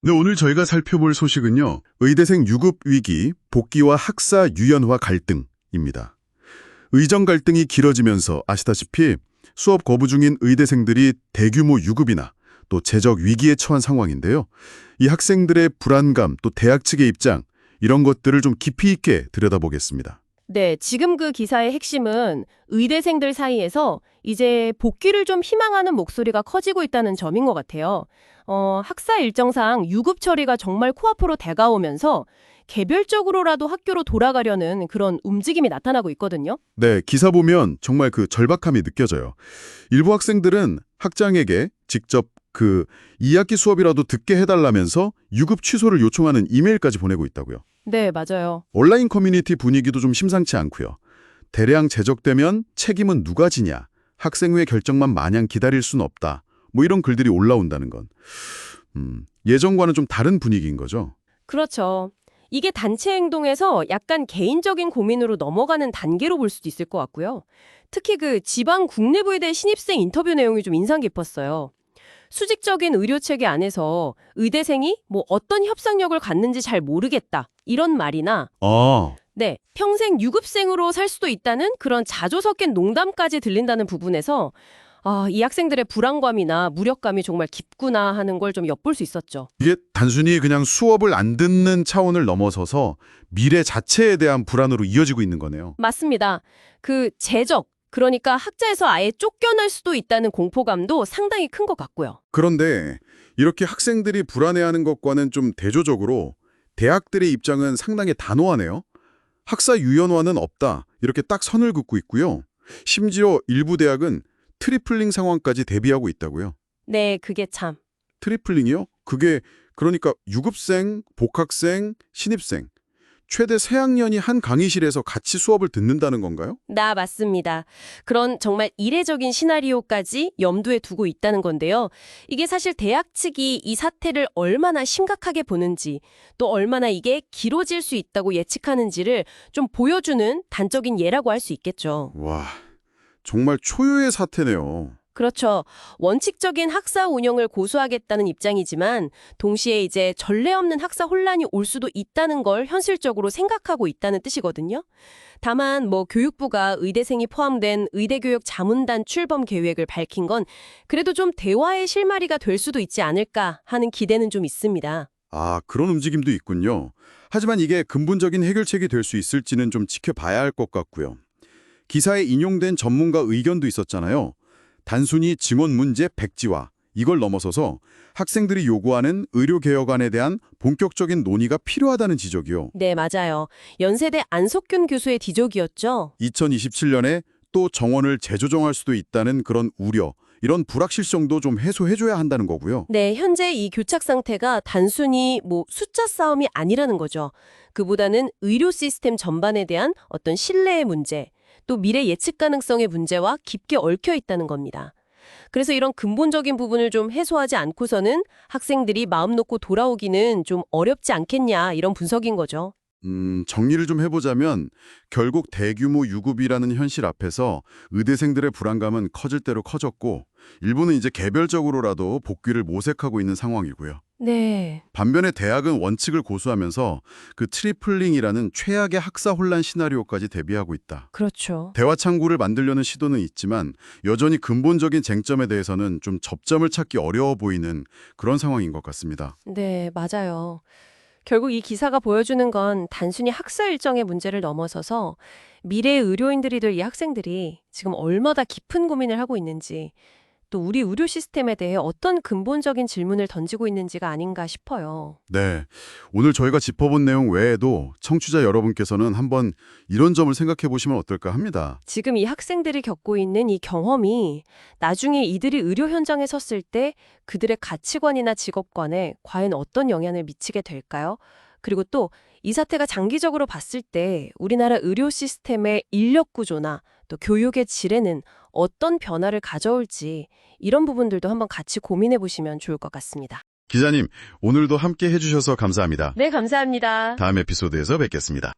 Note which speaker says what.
Speaker 1: 네, 오늘 저희가 살펴볼 소식은요. 의대생 유급 위기, 복귀와 학사 유연화 갈등입니다. 의정 갈등이 길어지면서 아시다시피 수업 거부 중인 의대생들이 대규모 유급이나 또 재적 위기에 처한 상황인데요. 이 학생들의 불안감, 또 대학 측의 입장, 이런 것들을 좀 깊이 있게 들여다보겠습니다.
Speaker 2: 네, 지금 그 기사의 핵심은 의대생들 사이에서 이제 복귀를 좀 희망하는 목소리가 커지고 있다는 점인 것 같아요. 학사 일정상 유급 처리가 정말 코앞으로 다가오면서 개별적으로라도 학교로 돌아가려는 그런 움직임이 나타나고 있거든요.
Speaker 1: 네, 기사 보면 정말 그 절박함이 느껴져요. 일부 학생들은 학장에게 직접 2학기 수업이라도 듣게 해달라면서 유급 취소를 요청하는 이메일까지 보내고 있다고요.
Speaker 2: 네, 맞아요.
Speaker 1: 온라인 커뮤니티 분위기도 좀 심상치 않고요. 대량 제적되면 책임은 누가 지냐, 학생회 결정만 마냥 기다릴 순 없다, 뭐 이런 글들이 올라온다는 건 예전과는 좀 다른 분위기인 거죠.
Speaker 2: 그렇죠. 이게 단체 행동에서 약간 개인적인 고민으로 넘어가는 단계로 볼 수도 있을 것 같고요. 특히 그 지방 국내부의대 신입생 인터뷰 내용이 좀 인상 깊었어요. 수직적인 의료체계 안에서 의대생이 뭐 어떤 협상력을 갖는지 잘 모르겠다, 이런 말이나 네, 평생 유급생으로 살 수도 있다는 그런 자조 섞인 농담까지 들린다는 부분에서 이 학생들의 불안감이나 무력감이 정말 깊구나 하는 걸 좀 엿볼 수 있었죠.
Speaker 1: 이게 단순히 그냥 수업을 안 듣는 차원을 넘어서서 미래 자체에 대한 불안으로 이어지고 있는 거네요.
Speaker 2: 맞습니다. 그 재적, 그러니까 학자에서 아예 쫓겨날 수도 있다는 공포감도 상당히 큰 것 같고요.
Speaker 1: 그런데 이렇게 학생들이 불안해하는 것과는 좀 대조적으로 대학들의 입장은 상당히 단호하네요. 학사 유연화는 없다, 이렇게 딱 선을 긋고 있고요. 심지어 일부 대학은 트리플링 상황까지 대비하고 있다고요.
Speaker 2: 네, 그게 참.
Speaker 1: 트리플링이요? 그게 그러니까 유급생, 복학생, 신입생 최대 3학년이 한 강의실에서 같이 수업을 듣는다는 건가요?
Speaker 2: 맞습니다. 그런 정말 이례적인 시나리오까지 염두에 두고 있다는 건데요. 이게 사실 대학 측이 이 사태를 얼마나 심각하게 보는지, 또 얼마나 이게 길어질 수 있다고 예측하는지를 좀 보여주는 단적인 예라고 할 수 있겠죠.
Speaker 1: 와, 정말 초유의 사태네요.
Speaker 2: 그렇죠. 원칙적인 학사 운영을 고수하겠다는 입장이지만 동시에 이제 전례 없는 학사 혼란이 올 수도 있다는 걸 현실적으로 생각하고 있다는 뜻이거든요. 다만 교육부가 의대생이 포함된 의대교육 자문단 출범 계획을 밝힌 건 그래도 좀 대화의 실마리가 될 수도 있지 않을까 하는 기대는 좀 있습니다.
Speaker 1: 아, 그런 움직임도 있군요. 하지만 이게 근본적인 해결책이 될 수 있을지는 좀 지켜봐야 할 것 같고요. 기사에 인용된 전문가 의견도 있었잖아요. 단순히 증언 문제 백지화, 이걸 넘어서서 학생들이 요구하는 의료개혁안에 대한 본격적인 논의가 필요하다는 지적이요.
Speaker 2: 네, 맞아요. 연세대 안석균 교수의 지적이었죠.
Speaker 1: 2027년에 또 정원을 재조정할 수도 있다는 그런 우려, 이런 불확실성도 좀 해소해줘야 한다는 거고요.
Speaker 2: 네, 현재 이 교착 상태가 단순히 숫자 싸움이 아니라는 거죠. 그보다는 의료 시스템 전반에 대한 어떤 신뢰의 문제, 또 미래 예측 가능성의 문제와 깊게 얽혀 있다는 겁니다. 그래서 이런 근본적인 부분을 좀 해소하지 않고서는 학생들이 마음 놓고 돌아오기는 좀 어렵지 않겠냐, 이런 분석인 거죠.
Speaker 1: 정리를 좀 해보자면 결국 대규모 유급이라는 현실 앞에서 의대생들의 불안감은 커질 대로 커졌고 일부는 이제 개별적으로라도 복귀를 모색하고 있는 상황이고요.
Speaker 2: 네.
Speaker 1: 반면에 대학은 원칙을 고수하면서 그 트리플링이라는 최악의 학사 혼란 시나리오까지 대비하고 있다.
Speaker 2: 그렇죠.
Speaker 1: 대화 창구를 만들려는 시도는 있지만 여전히 근본적인 쟁점에 대해서는 좀 접점을 찾기 어려워 보이는 그런 상황인 것 같습니다.
Speaker 2: 네, 맞아요. 결국 이 기사가 보여주는 건 단순히 학사 일정의 문제를 넘어서서 미래 의료인들이 될 이 학생들이 지금 얼마나 깊은 고민을 하고 있는지, 또 우리 의료 시스템에 대해 어떤 근본적인 질문을 던지고 있는지가 아닌가 싶어요.
Speaker 1: 네, 오늘 저희가 짚어본 내용 외에도 청취자 여러분께서는 한번 이런 점을 생각해 보시면 어떨까 합니다.
Speaker 2: 지금 이 학생들이 겪고 있는 이 경험이 나중에 이들이 의료 현장에 섰을 때 그들의 가치관이나 직업관에 과연 어떤 영향을 미치게 될까요? 그리고 또 이 사태가 장기적으로 봤을 때 우리나라 의료 시스템의 인력 구조나 또 교육의 질에는 어떤 변화를 가져올지, 이런 부분들도 한번 같이 고민해 보시면 좋을 것 같습니다.
Speaker 1: 기자님, 오늘도 함께 해주셔서 감사합니다.
Speaker 2: 네, 감사합니다.
Speaker 1: 다음 에피소드에서 뵙겠습니다.